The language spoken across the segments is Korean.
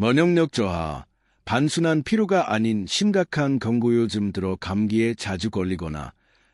면역력 저하, 단순한 피로가 아닌 심각한 경고. 요즘 들어 감기에 자주 걸리거나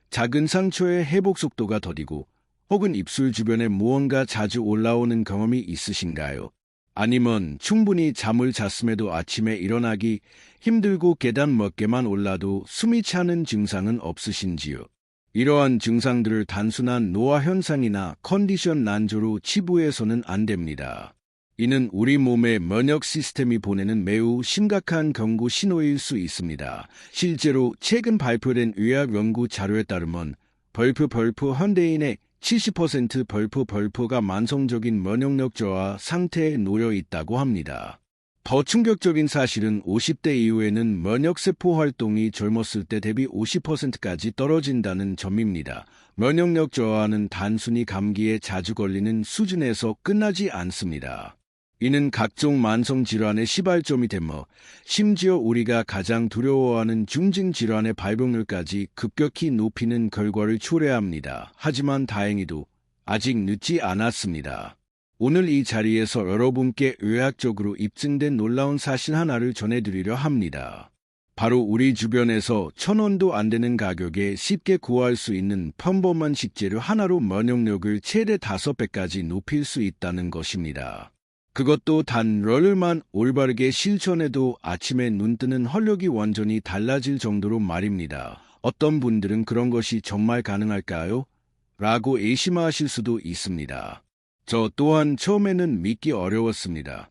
작은 상처의 회복 속도가 더디고 혹은 입술 주변에 무언가 자주 올라오는 경험이 있으신가요? 아니면 충분히 잠을 잤음에도 아침에 일어나기 힘들고 계단 몇 개만 올라도 숨이 차는 증상은 없으신지요? 이러한 증상들을 단순한 노화 현상이나 컨디션 난조로 치부해서는 안 됩니다. 이는 우리 몸의 면역 시스템이 보내는 매우 심각한 경고 신호일 수 있습니다. 실제로 최근 발표된 의학 연구 자료에 따르면 현대인의 70%가 만성적인 면역력 저하 상태에 놓여 있다고 합니다. 더 충격적인 사실은 50대 이후에는 면역세포 활동이 젊었을 때 대비 50%까지 떨어진다는 점입니다. 면역력 저하는 단순히 감기에 자주 걸리는 수준에서 끝나지 않습니다. 이는 각종 만성질환의 시발점이 되며 심지어 우리가 가장 두려워하는 중증질환의 발병률까지 급격히 높이는 결과를 초래합니다. 하지만 다행히도 아직 늦지 않았습니다. 오늘 이 자리에서 여러분께 의학적으로 입증된 놀라운 사실 하나를 전해드리려 합니다. 바로 우리 주변에서 1,000원도 안 되는 가격에 쉽게 구할 수 있는 평범한 식재료 하나로 면역력을 최대 5배까지 높일 수 있다는 것입니다. 그것도 단 열흘만 올바르게 실천해도 아침에 눈 뜨는 활력이 완전히 달라질 정도로 말입니다. 어떤 분들은 그런 것이 정말 가능할까요? 라고 의심하실 수도 있습니다. 저 또한 처음에는 믿기 어려웠습니다.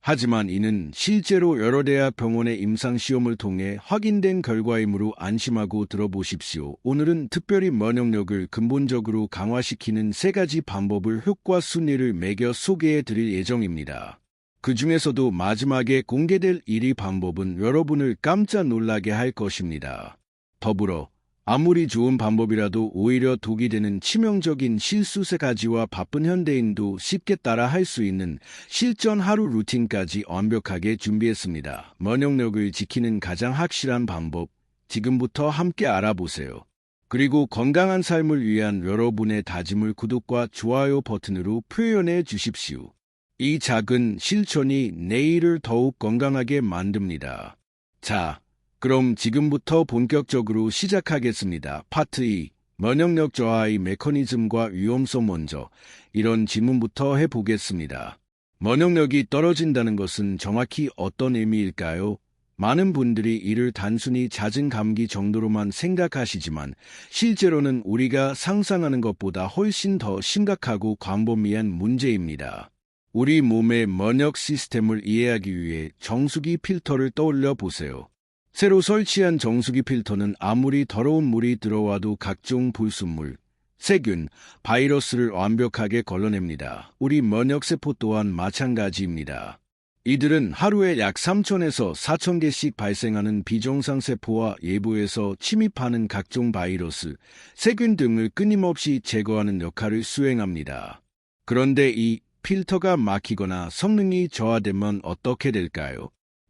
하지만 이는 실제로 여러 대학 병원의 임상시험을 통해 확인된 결과이므로 안심하고 들어보십시오. 오늘은 특별히 면역력을 근본적으로 강화시키는 3가지 방법을 효과 순위를 매겨 소개해 드릴 예정입니다. 그 중에서도 마지막에 공개될 1위 방법은 여러분을 깜짝 놀라게 할 것입니다. 더불어 아무리 좋은 방법이라도 오히려 독이 되는 치명적인 실수 3가지와 바쁜 현대인도 쉽게 따라 할 수 있는 실전 하루 루틴까지 완벽하게 준비했습니다. 면역력을 지키는 가장 확실한 방법, 지금부터 함께 알아보세요. 그리고 건강한 삶을 위한 여러분의 다짐을 구독과 좋아요 버튼으로 표현해 주십시오. 이 작은 실천이 내일을 더욱 건강하게 만듭니다. 자, 그럼 지금부터 본격적으로 시작하겠습니다. 파트 2. 면역력 저하의 메커니즘과 위험성. 먼저 이런 질문부터 해보겠습니다. 면역력이 떨어진다는 것은 정확히 어떤 의미일까요? 많은 분들이 이를 단순히 잦은 감기 정도로만 생각하시지만 실제로는 우리가 상상하는 것보다 훨씬 더 심각하고 광범위한 문제입니다. 우리 몸의 면역 시스템을 이해하기 위해 정수기 필터를 떠올려 보세요. 새로 설치한 정수기 필터는 아무리 더러운 물이 들어와도 각종 불순물, 세균, 바이러스를 완벽하게 걸러냅니다. 우리 면역세포 또한 마찬가지입니다. 이들은 하루에 약 3,000에서 4,000개씩 발생하는 비정상 세포와 외부에서 침입하는 각종 바이러스, 세균 등을 끊임없이 제거하는 역할을 수행합니다. 그런데 이 필터가 막히거나 성능이 저하되면 어떻게 될까요?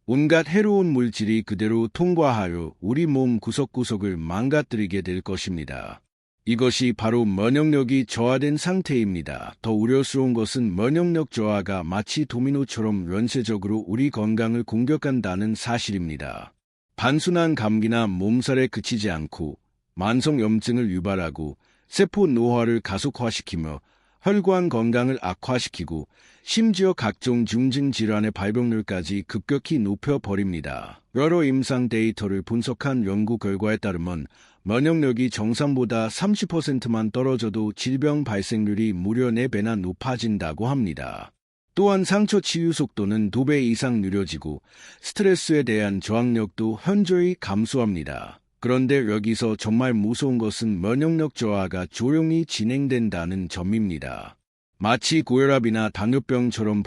온갖 해로운 물질이 그대로 통과하여 우리 몸 구석구석을 망가뜨리게 될 것입니다. 이것이 바로 면역력이 저하된 상태입니다. 더 우려스러운 것은 면역력 저하가 마치 도미노처럼 연쇄적으로 우리 건강을 공격한다는 사실입니다. 단순한 감기나 몸살에 그치지 않고 만성염증을 유발하고 세포 노화를 가속화시키며 혈관 건강을 악화시키고 심지어 각종 중증 질환의 발병률까지 급격히 높여버립니다. 여러 임상 데이터를 분석한 연구 결과에 따르면 면역력이 정상보다 30%만 떨어져도 질병 발생률이 무려 4배나 높아진다고 합니다. 또한 상처 치유 속도는 2배 이상 느려지고 스트레스에 대한 저항력도 현저히 감소합니다. 그런데 여기서 정말 무서운 것은 면역력 저하가 조용히 진행된다는 점입니다. 마치 고혈압이나 당뇨병처럼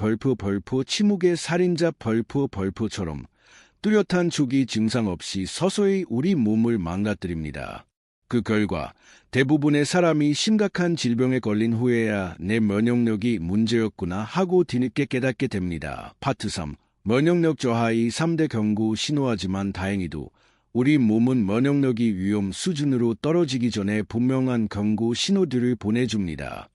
침묵의 살인자 벌프처럼 뚜렷한 초기 증상 없이 서서히 우리 몸을 망가뜨립니다. 그 결과 대부분의 사람이 심각한 질병에 걸린 후에야 내 면역력이 문제였구나 하고 뒤늦게 깨닫게 됩니다. 파트 3. 면역력 저하의 3대 경고 신호하지만 다행히도 우리 몸은 면역력이 위험 수준으로 떨어지기 전에 분명한 경고 신호들을 보내줍니다.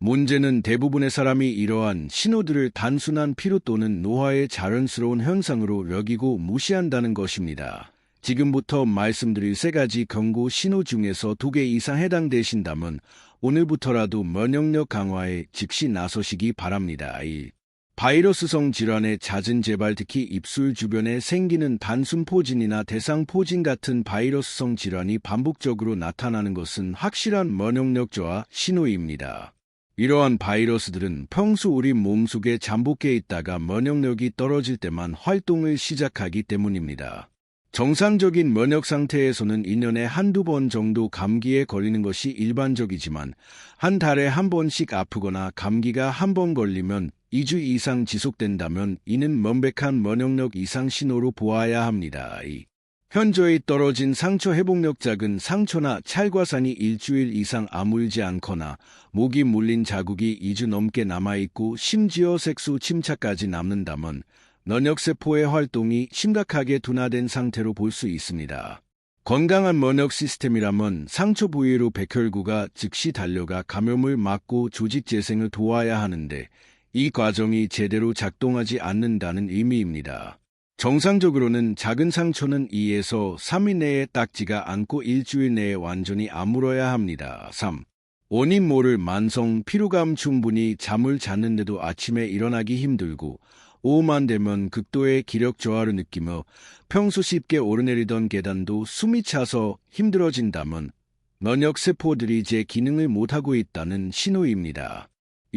문제는 대부분의 사람이 이러한 신호들을 단순한 피로 또는 노화의 자연스러운 현상으로 여기고 무시한다는 것입니다. 지금부터 말씀드릴 3가지 경고 신호 중에서 2개 이상 해당되신다면 오늘부터라도 면역력 강화에 즉시 나서시기 바랍니다. 1. 바이러스성 질환의 잦은 재발, 특히 입술 주변에 생기는 단순 포진이나 대상 포진 같은 바이러스성 질환이 반복적으로 나타나는 것은 확실한 면역력 저하 신호입니다. 이러한 바이러스들은 평소 우리 몸속에 잠복해 있다가 면역력이 떨어질 때만 활동을 시작하기 때문입니다. 정상적인 면역 상태에서는 1년에 한두 번 정도 감기에 걸리는 것이 일반적이지만 한 달에 한 번씩 아프거나 감기가 한 번 걸리면 2주 이상 지속된다면 이는 명백한 면역력 이상 신호로 보아야 합니다. 현저히 떨어진 상처 회복력, 작은 상처나 찰과산이 일주일 이상 아물지 않거나 목이 물린 자국이 2주 넘게 남아있고 심지어 색소 침착까지 남는다면 면역세포의 활동이 심각하게 둔화된 상태로 볼 수 있습니다. 건강한 면역 시스템이라면 상처 부위로 백혈구가 즉시 달려가 감염을 막고 조직 재생을 도와야 하는데 이 과정이 제대로 작동하지 않는다는 의미입니다. 정상적으로는 작은 상처는 2에서 3일 내에 닦지가 않고 일주일 내에 완전히 아물어야 합니다. 3. 원인 모를 만성 피로감, 충분히 잠을 잤는데도 아침에 일어나기 힘들고 오후만 되면 극도의 기력 저하를 느끼며 평소 쉽게 오르내리던 계단도 숨이 차서 힘들어진다면 면역세포들이 제 기능을 못하고 있다는 신호입니다.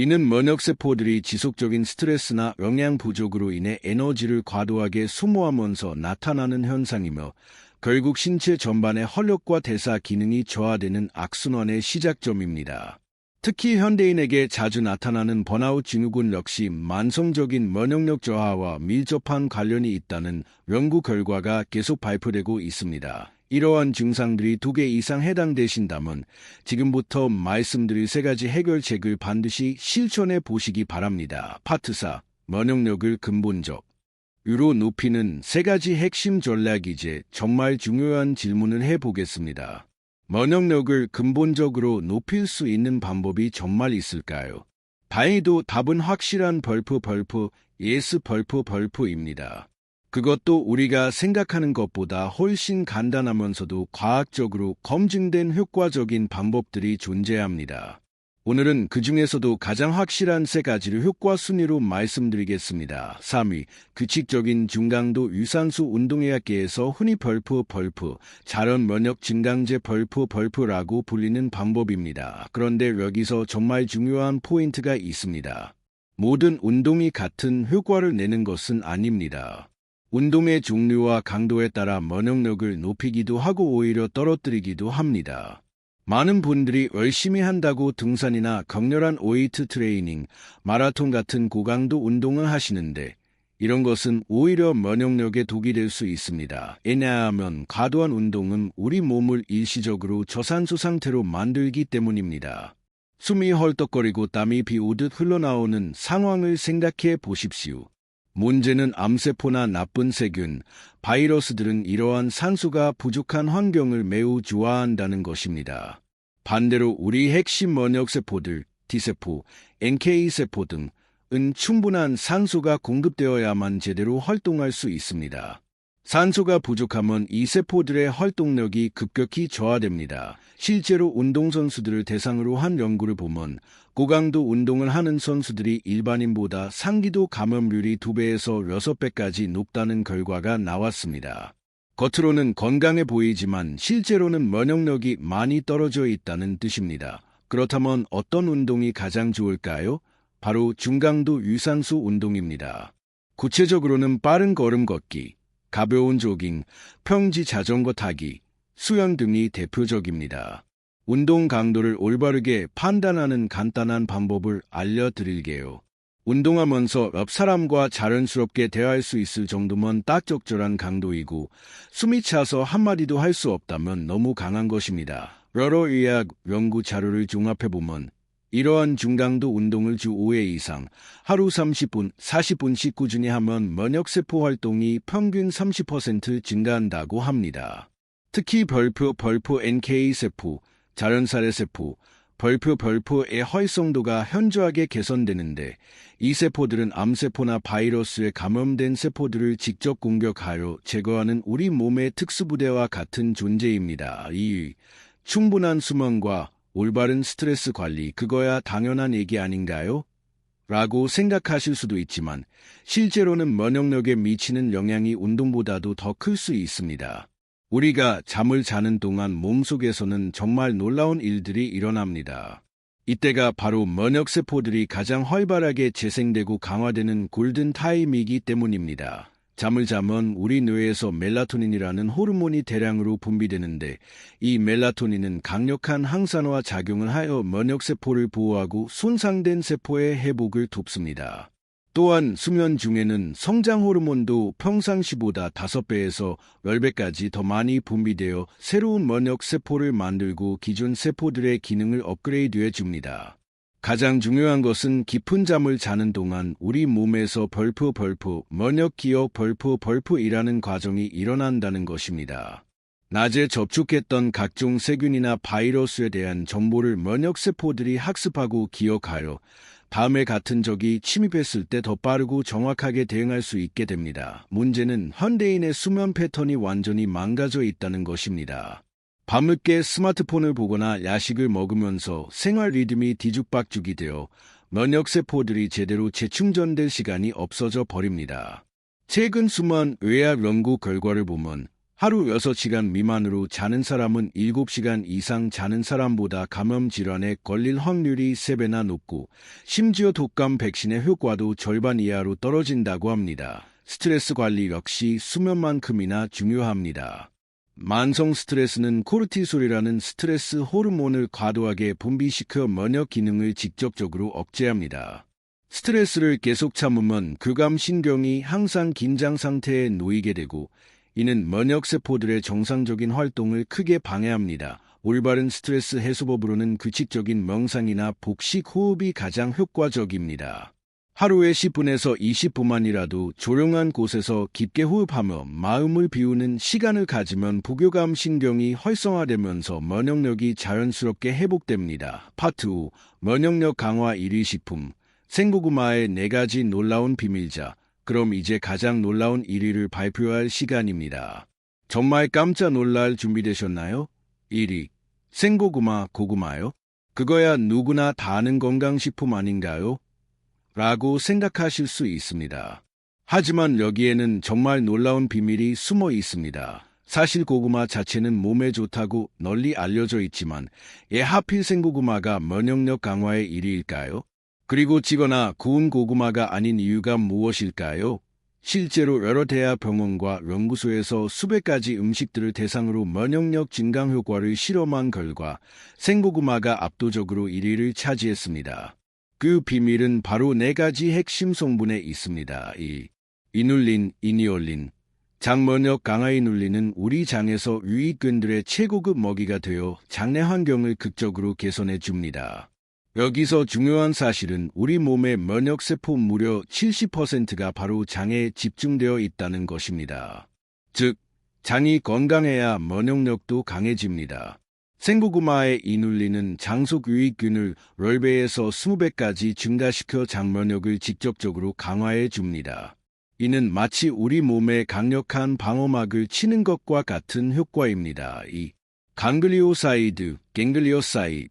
이는 면역세포들이 지속적인 스트레스나 영양 부족으로 인해 에너지를 과도하게 소모하면서 나타나는 현상이며 결국 신체 전반의 활력과 대사 기능이 저하되는 악순환의 시작점입니다. 특히 현대인에게 자주 나타나는 번아웃 증후군 역시 만성적인 면역력 저하와 밀접한 관련이 있다는 연구 결과가 계속 발표되고 있습니다. 이러한 증상들이 2개 이상 해당되신다면 지금부터 말씀드릴 3가지 해결책을 반드시 실천해 보시기 바랍니다. 파트 4. 면역력을 근본적으로 높이는 3가지 핵심 전략. 이제 정말 중요한 질문을 해보겠습니다. 면역력을 근본적으로 높일 수 있는 방법이 정말 있을까요? 다행히도 답은 확실한 예스 입니다. 그것도 우리가 생각하는 것보다 훨씬 간단하면서도 과학적으로 검증된 효과적인 방법들이 존재합니다. 오늘은 그 중에서도 가장 확실한 3가지를 효과 순위로 말씀드리겠습니다. 3위, 규칙적인 중강도 유산소 운동의학계에서 흔히 자연 면역 증강제 라고 불리는 방법입니다. 그런데 여기서 정말 중요한 포인트가 있습니다. 모든 운동이 같은 효과를 내는 것은 아닙니다. 운동의 종류와 강도에 따라 면역력을 높이기도 하고 오히려 떨어뜨리기도 합니다. 많은 분들이 열심히 한다고 등산이나 격렬한 웨이트 트레이닝, 마라톤 같은 고강도 운동을 하시는데 이런 것은 오히려 면역력에 독이 될 수 있습니다. 왜냐하면 과도한 운동은 우리 몸을 일시적으로 저산소 상태로 만들기 때문입니다. 숨이 헐떡거리고 땀이 비 오듯 흘러나오는 상황을 생각해 보십시오. 문제는 암세포나 나쁜 세균, 바이러스들은 이러한 산소가 부족한 환경을 매우 좋아한다는 것입니다. 반대로 우리 핵심 면역세포들, T세포, NK세포 등은 충분한 산소가 공급되어야만 제대로 활동할 수 있습니다. 산소가 부족하면 이 세포들의 활동력이 급격히 저하됩니다. 실제로 운동선수들을 대상으로 한 연구를 보면 고강도 운동을 하는 선수들이 일반인보다 상기도 감염률이 2배에서 6배까지 높다는 결과가 나왔습니다. 겉으로는 건강해 보이지만 실제로는 면역력이 많이 떨어져 있다는 뜻입니다. 그렇다면 어떤 운동이 가장 좋을까요? 바로 중강도 유산소 운동입니다. 구체적으로는 빠른 걸음 걷기, 가벼운 조깅, 평지 자전거 타기, 수영 등이 대표적입니다. 운동 강도를 올바르게 판단하는 간단한 방법을 알려드릴게요. 운동하면서 옆 사람과 자연스럽게 대화할 수 있을 정도면 딱 적절한 강도이고 숨이 차서 한마디도 할 수 없다면 너무 강한 것입니다. 여러 의학 연구 자료를 종합해보면 이러한 중강도 운동을 주 5회 이상, 하루 30분, 40분씩 꾸준히 하면 면역세포 활동이 평균 30% 증가한다고 합니다. 특히 NK세포, 자연살해세포, 벌프의 활성도가 현저하게 개선되는데 이 세포들은 암세포나 바이러스에 감염된 세포들을 직접 공격하여 제거하는 우리 몸의 특수부대와 같은 존재입니다. 이 충분한 수면과 올바른 스트레스 관리, 그거야 당연한 얘기 아닌가요? 라고 생각하실 수도 있지만 실제로는 면역력에 미치는 영향이 운동보다도 더 클 수 있습니다. 우리가 잠을 자는 동안 몸속에서는 정말 놀라운 일들이 일어납니다. 이때가 바로 면역세포들이 가장 활발하게 재생되고 강화되는 골든 타임이기 때문입니다. 잠을 자면 우리 뇌에서 멜라토닌이라는 호르몬이 대량으로 분비되는데 이 멜라토닌은 강력한 항산화 작용을 하여 면역세포를 보호하고 손상된 세포의 회복을 돕습니다. 또한 수면 중에는 성장 호르몬도 평상시보다 5배에서 10배까지 더 많이 분비되어 새로운 면역세포를 만들고 기존 세포들의 기능을 업그레이드해 줍니다. 가장 중요한 것은 깊은 잠을 자는 동안 우리 몸에서 벌프 면역기억 벌프이라는 과정이 일어난다는 것입니다. 낮에 접촉했던 각종 세균이나 바이러스에 대한 정보를 면역세포들이 학습하고 기억하여 다음에 같은 적이 침입했을 때 더 빠르고 정확하게 대응할 수 있게 됩니다. 문제는 현대인의 수면 패턴이 완전히 망가져 있다는 것입니다. 밤늦게 스마트폰을 보거나 야식을 먹으면서 생활 리듬이 뒤죽박죽이 되어 면역세포들이 제대로 재충전될 시간이 없어져 버립니다. 최근 수면 의학 연구 결과를 보면 하루 6시간 미만으로 자는 사람은 7시간 이상 자는 사람보다 감염 질환에 걸릴 확률이 3배나 높고 심지어 독감 백신의 효과도 절반 이하로 떨어진다고 합니다. 스트레스 관리 역시 수면만큼이나 중요합니다. 만성 스트레스는 코르티솔이라는 스트레스 호르몬을 과도하게 분비시켜 면역 기능을 직접적으로 억제합니다. 스트레스를 계속 참으면 교감신경이 항상 긴장 상태에 놓이게 되고 이는 면역세포들의 정상적인 활동을 크게 방해합니다. 올바른 스트레스 해소법으로는 규칙적인 명상이나 복식 호흡이 가장 효과적입니다. 하루에 10분에서 20분만이라도 조용한 곳에서 깊게 호흡하며 마음을 비우는 시간을 가지면 부교감 신경이 활성화되면서 면역력이 자연스럽게 회복됩니다. 파트 5. 면역력 강화 1위 식품. 생고구마의 4가지 놀라운 비밀자. 그럼 이제 가장 놀라운 1위를 발표할 시간입니다. 정말 깜짝 놀랄 준비되셨나요? 1위. 생고구마, 고구마요? 그거야 누구나 다 아는 건강식품 아닌가요? 라고 생각하실 수 있습니다. 하지만 여기에는 정말 놀라운 비밀이 숨어 있습니다. 사실 고구마 자체는 몸에 좋다고 널리 알려져 있지만 왜 하필 생고구마가 면역력 강화의 1위일까요? 그리고 찌거나 구운 고구마가 아닌 이유가 무엇일까요? 실제로 여러 대학 병원과 연구소에서 수백 가지 음식들을 대상으로 면역력 증강 효과를 실험한 결과 생고구마가 압도적으로 1위를 차지했습니다. 그 비밀은 바로 4가지 핵심 성분에 있습니다. 이눌린, 이니올린. 장 면역 강화 이눌린은 우리 장에서 유익균들의 최고급 먹이가 되어 장내 환경을 극적으로 개선해 줍니다. 여기서 중요한 사실은 우리 몸의 면역세포 무려 70%가 바로 장에 집중되어 있다는 것입니다. 즉, 장이 건강해야 면역력도 강해집니다. 생고구마의 이눌린은 장속 유익균을 10배에서 20배까지 증가시켜 장 면역을 직접적으로 강화해 줍니다. 이는 마치 우리 몸에 강력한 방어막을 치는 것과 같은 효과입니다. 강글리오사이드, 갱글리오사이드.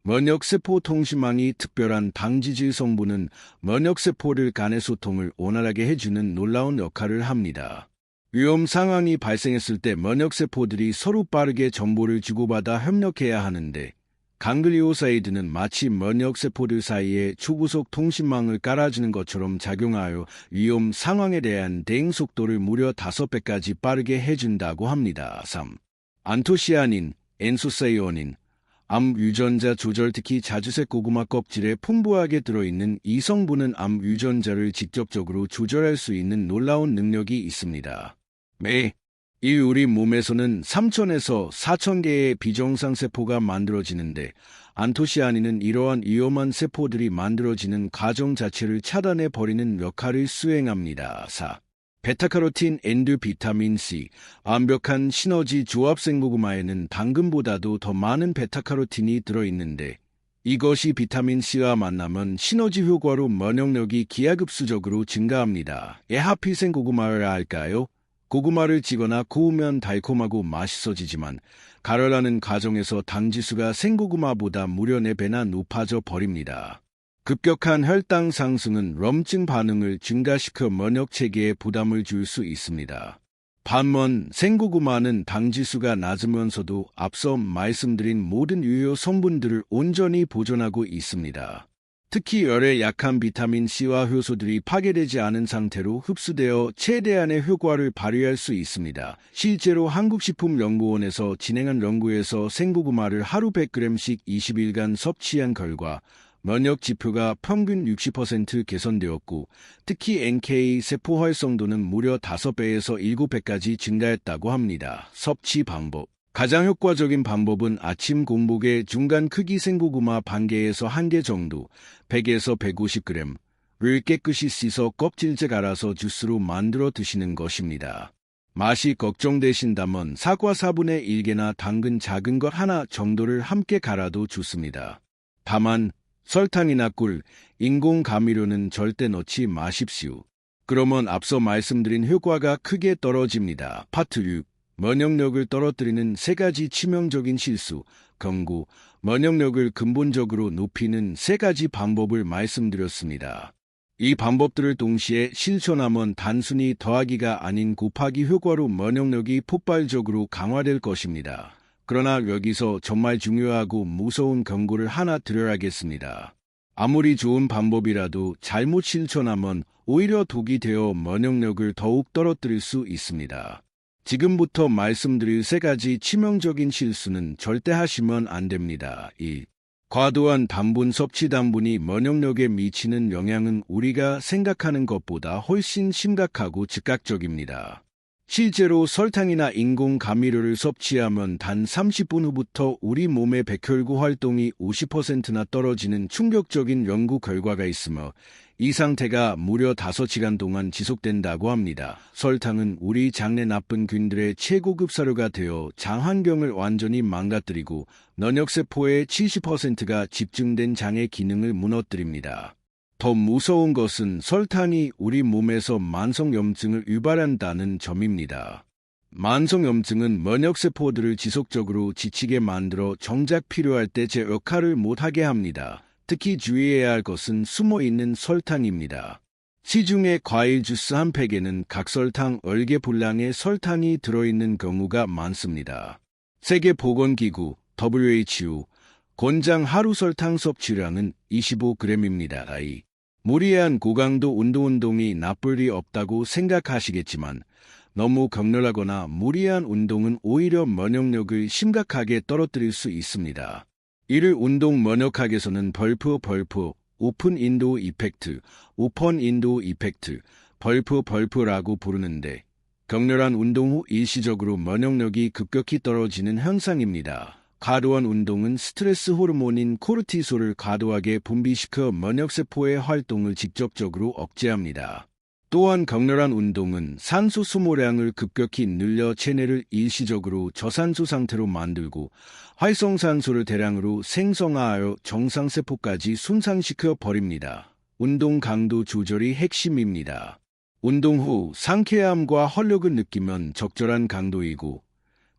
면역세포 통신망이 특별한 방지질 성분은 면역세포를 간의 소통을 원활하게 해주는 놀라운 역할을 합니다. 위험 상황이 발생했을 때 면역세포들이 서로 빠르게 정보를 주고받아 협력해야 하는데 강글리오사이드는 마치 면역세포들 사이에 초고속 통신망을 깔아주는 것처럼 작용하여 위험 상황에 대한 대응 속도를 무려 5배까지 빠르게 해준다고 합니다. 3. 안토시아닌, 엔소사이오닌. 암 유전자 조절, 특히 자주색 고구마 껍질에 풍부하게 들어있는 이 성분은 암 유전자를 직접적으로 조절할 수 있는 놀라운 능력이 있습니다. 우리 몸에서는 3,000에서 4,000개의 비정상 세포가 만들어지는데 안토시아닌은 이러한 위험한 세포들이 만들어지는 과정 자체를 차단해 버리는 역할을 수행합니다. 4. 베타카로틴 앤드 비타민 C, 완벽한 시너지 조합 생고구마에는 당근보다도 더 많은 베타카로틴이 들어있는데 이것이 비타민 C와 만나면 시너지 효과로 면역력이 기하급수적으로 증가합니다. 하필 생고구마여야 할까요? 고구마를 찌거나 구우면 달콤하고 맛있어지지만 가열하는 과정에서 당지수가 생고구마보다 무려 4배나 높아져 버립니다. 급격한 혈당 상승은 염증 반응을 증가시켜 면역 체계에 부담을 줄 수 있습니다. 반면 생고구마는 당지수가 낮으면서도 앞서 말씀드린 모든 유효 성분들을 온전히 보존하고 있습니다. 특히 열에 약한 비타민 C와 효소들이 파괴되지 않은 상태로 흡수되어 최대한의 효과를 발휘할 수 있습니다. 실제로 한국식품연구원에서 진행한 연구에서 생고구마를 하루 100g씩 20일간 섭취한 결과 면역 지표가 평균 60% 개선되었고 특히 NK 세포 활성도는 무려 5배에서 7배까지 증가했다고 합니다. 섭취 방법. 가장 효과적인 방법은 아침 공복에 중간 크기 생고구마 반 개에서 1개 정도, 100에서 150g을 깨끗이 씻어 껍질째 갈아서 주스로 만들어 드시는 것입니다. 맛이 걱정되신다면 사과 4분의 1개나 당근 작은 것 하나 정도를 함께 갈아도 좋습니다. 다만 설탕이나 꿀, 인공 감미료는 절대 넣지 마십시오. 그러면 앞서 말씀드린 효과가 크게 떨어집니다. 파트 6. 면역력을 떨어뜨리는 3가지 치명적인 실수, 경고, 면역력을 근본적으로 높이는 3가지 방법을 말씀드렸습니다. 이 방법들을 동시에 실천하면 단순히 더하기가 아닌 곱하기 효과로 면역력이 폭발적으로 강화될 것입니다. 그러나 여기서 정말 중요하고 무서운 경고를 하나 드려야겠습니다. 아무리 좋은 방법이라도 잘못 실천하면 오히려 독이 되어 면역력을 더욱 떨어뜨릴 수 있습니다. 지금부터 말씀드릴 3가지 치명적인 실수는 절대 하시면 안 됩니다. 1. 과도한 단분 섭취. 단분이 면역력에 미치는 영향은 우리가 생각하는 것보다 훨씬 심각하고 즉각적입니다. 실제로 설탕이나 인공 감미료를 섭취하면 단 30분 후부터 우리 몸의 백혈구 활동이 50%나 떨어지는 충격적인 연구 결과가 있으며 이 상태가 무려 5시간 동안 지속된다고 합니다. 설탕은 우리 장내 나쁜 균들의 최고급 사료가 되어 장 환경을 완전히 망가뜨리고 면역세포의 70%가 집중된 장의 기능을 무너뜨립니다. 더 무서운 것은 설탕이 우리 몸에서 만성염증을 유발한다는 점입니다. 만성염증은 면역세포들을 지속적으로 지치게 만들어 정작 필요할 때 제 역할을 못하게 합니다. 특히 주의해야 할 것은 숨어있는 설탕입니다. 시중의 과일 주스 한 팩에는 각설탕 10개 분량의 설탕이 들어있는 경우가 많습니다. 세계보건기구 WHO 권장 하루 설탕 섭취량은 25g입니다. 무리한 고강도 운동이 나쁠 리 없다고 생각하시겠지만 너무 격렬하거나 무리한 운동은 오히려 면역력을 심각하게 떨어뜨릴 수 있습니다. 이를 운동 면역학에서는 오픈 인도 이펙트, 오픈 인도 이펙트, 벌프라고 부르는데 격렬한 운동 후 일시적으로 면역력이 급격히 떨어지는 현상입니다. 과도한 운동은 스트레스 호르몬인 코르티솔을 과도하게 분비시켜 면역세포의 활동을 직접적으로 억제합니다. 또한 격렬한 운동은 산소 소모량을 급격히 늘려 체내를 일시적으로 저산소 상태로 만들고 활성산소를 대량으로 생성하여 정상세포까지 손상시켜 버립니다. 운동 강도 조절이 핵심입니다. 운동 후 상쾌함과 활력을 느끼면 적절한 강도이고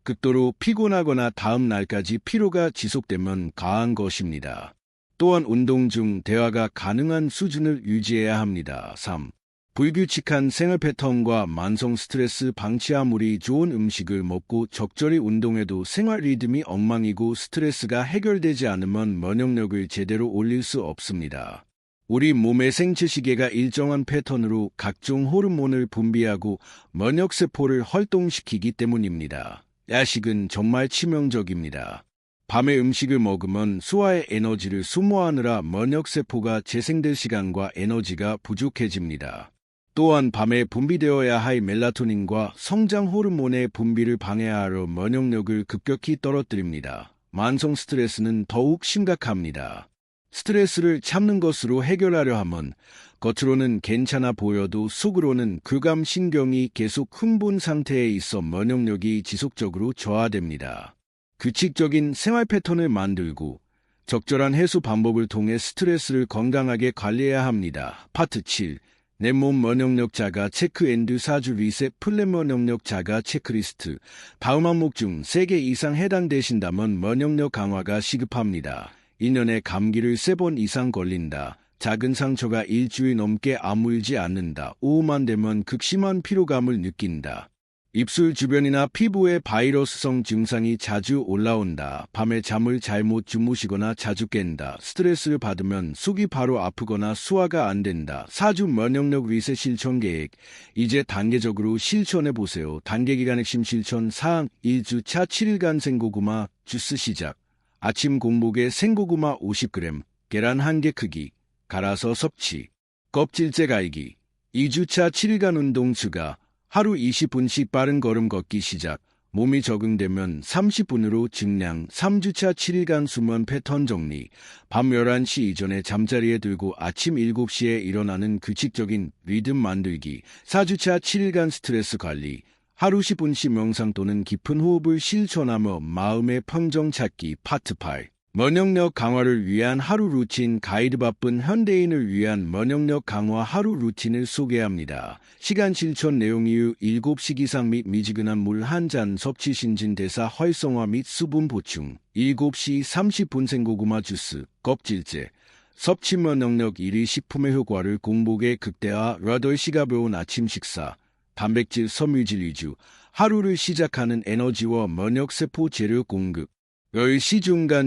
극도로 피곤하거나 다음 날까지 피로가 지속되면 과한 것입니다. 또한 운동 중 대화가 가능한 수준을 유지해야 합니다. 3. 불규칙한 생활 패턴과 만성 스트레스 방치. 아무리 좋은 음식을 먹고 적절히 운동해도 생활 리듬이 엉망이고 스트레스가 해결되지 않으면 면역력을 제대로 올릴 수 없습니다. 우리 몸의 생체시계가 일정한 패턴으로 각종 호르몬을 분비하고 면역세포를 활동시키기 때문입니다. 야식은 정말 치명적입니다. 밤에 음식을 먹으면 소화의 에너지를 소모하느라 면역세포가 재생될 시간과 에너지가 부족해집니다. 또한 밤에 분비되어야 할 멜라토닌과 성장 호르몬의 분비를 방해하여 면역력을 급격히 떨어뜨립니다. 만성 스트레스는 더욱 심각합니다. 스트레스를 참는 것으로 해결하려 하면 겉으로는 괜찮아 보여도 속으로는 교감신경이 계속 흥분 상태에 있어 면역력이 지속적으로 저하됩니다. 규칙적인 생활 패턴을 만들고 적절한 해소 방법을 통해 스트레스를 건강하게 관리해야 합니다. 파트 7. 내 몸 면역력 자가 체크 앤드 4주 리셋 플랜 면역력 자가 체크리스트. 다음 항목 중 3개 이상 해당되신다면 면역력 강화가 시급합니다. 1년에 감기를 3번 이상 걸린다. 작은 상처가 일주일 넘게 아물지 않는다. 오후만 되면 극심한 피로감을 느낀다. 입술 주변이나 피부에 바이러스성 증상이 자주 올라온다. 밤에 잠을 잘못 주무시거나 자주 깬다. 스트레스를 받으면 속이 바로 아프거나 소화가 안 된다. 4주 면역력 리셋 실천 계획. 이제 단계적으로 실천해 보세요. 단계 기간 핵심 실천 사항 1주차 7일간 생고구마 주스 시작. 아침 공복에 생고구마 50g, 계란 1개 크기, 갈아서 섭취. 껍질째 갈기. 2주차 7일간 운동 추가. 하루 20분씩 빠른 걸음 걷기 시작. 몸이 적응되면 30분으로 증량. 3주차 7일간 수면 패턴 정리. 밤 11시 이전에 잠자리에 들고 아침 7시에 일어나는 규칙적인 리듬 만들기. 4주차 7일간 스트레스 관리. 하루 10분씩 명상 또는 깊은 호흡을 실천하며 마음의 평정 찾기. 파트 8. 면역력 강화를 위한 하루 루틴 가이드. 바쁜 현대인을 위한 면역력 강화 하루 루틴을 소개합니다. 시간 실천 내용 이후 7시 기상 및 미지근한 물 1잔 섭취. 신진대사 활성화 및 수분 보충. 7시 30분 생고구마 주스 껍질째 섭취. 면역력 1위 식품의 효과를 공복에 극대화. 8시 가벼운 아침 식사 단백질 섬유질 위주. 하루를 시작하는 에너지와 면역세포 재료 공급. 10시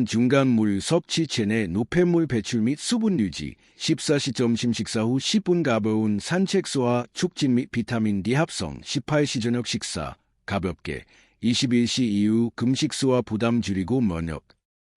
중간 물 섭취. 체내 노폐물 배출 및 수분 유지. 14시 점심 식사 후 10분 가벼운 산책. 소화 촉진 및 비타민 D 합성. 18시 저녁 식사 가볍게. 21시 이후 금식. 소화 부담 줄이고 면역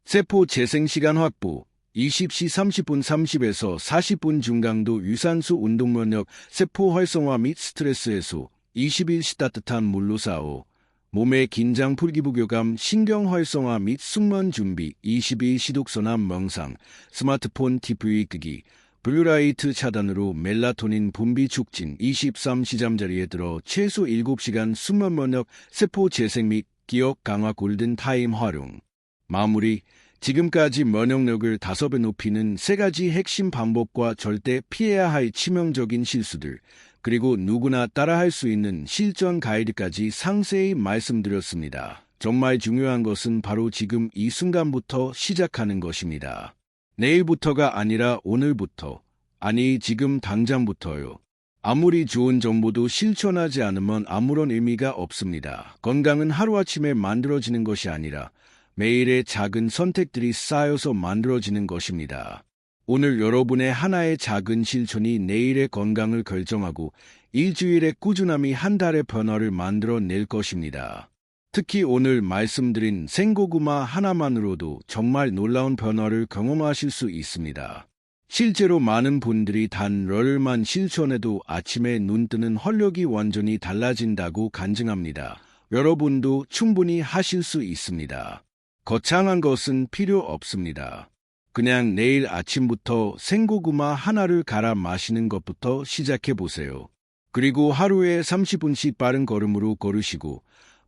세포 재생 시간 확보. 20시 30분 30에서 40분 중강도 유산소 운동. 면역 세포 활성화 및 스트레스 해소. 21시 따뜻한 물로 샤워. 몸의 긴장 풀기. 부교감 신경 활성화 및 숙면 준비. 22시 독서나 명상. 스마트폰 TV 끄기. 블루라이트 차단으로 멜라토닌 분비 촉진. 23시 잠자리에 들어 최소 7시간 수면. 면역 세포 재생 및 기억 강화. 골든타임 활용. 마무리. 지금까지 면역력을 5배 높이는 3가지 핵심 방법과 절대 피해야 할 치명적인 실수들, 그리고 누구나 따라할 수 있는 실전 가이드까지 상세히 말씀드렸습니다. 정말 중요한 것은 바로 지금 이 순간부터 시작하는 것입니다. 내일부터가 아니라 오늘부터, 아니 지금 당장부터요. 아무리 좋은 정보도 실천하지 않으면 아무런 의미가 없습니다. 건강은 하루아침에 만들어지는 것이 아니라 매일의 작은 선택들이 쌓여서 만들어지는 것입니다. 오늘 여러분의 하나의 작은 실천이 내일의 건강을 결정하고 일주일의 꾸준함이 한 달의 변화를 만들어낼 것입니다. 특히 오늘 말씀드린 생고구마 하나만으로도 정말 놀라운 변화를 경험하실 수 있습니다. 실제로 많은 분들이 단 열흘만 실천해도 아침에 눈 뜨는 활력이 완전히 달라진다고 간증합니다. 여러분도 충분히 하실 수 있습니다. 거창한 것은 필요 없습니다. 그냥 내일 아침부터 생고구마 하나를 갈아 마시는 것부터 시작해 보세요. 그리고 하루에 30분씩 빠른 걸음으로 걸으시고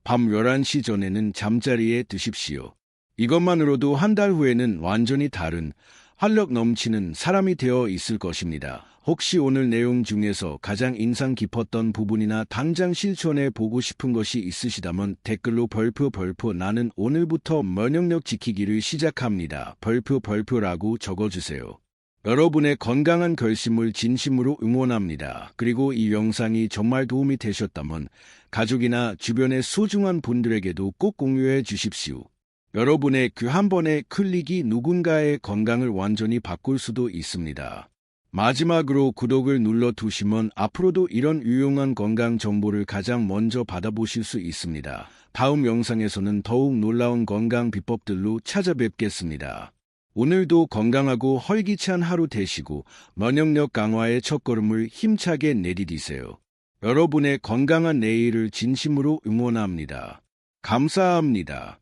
밤 11시 전에는 잠자리에 드십시오. 이것만으로도 한 달 후에는 완전히 다른 활력 넘치는 사람이 되어 있을 것입니다. 혹시 오늘 내용 중에서 가장 인상 깊었던 부분이나 당장 실천해 보고 싶은 것이 있으시다면 댓글로 벌표 나는 오늘부터 면역력 지키기를 시작합니다. 벌표라고 적어주세요. 여러분의 건강한 결심을 진심으로 응원합니다. 그리고 이 영상이 정말 도움이 되셨다면 가족이나 주변의 소중한 분들에게도 꼭 공유해 주십시오. 여러분의 그 한 번의 클릭이 누군가의 건강을 완전히 바꿀 수도 있습니다. 마지막으로 구독을 눌러두시면 앞으로도 이런 유용한 건강 정보를 가장 먼저 받아보실 수 있습니다. 다음 영상에서는 더욱 놀라운 건강 비법들로 찾아뵙겠습니다. 오늘도 건강하고 활기찬 하루 되시고 면역력 강화의 첫걸음을 힘차게 내디디세요. 여러분의 건강한 내일을 진심으로 응원합니다. 감사합니다.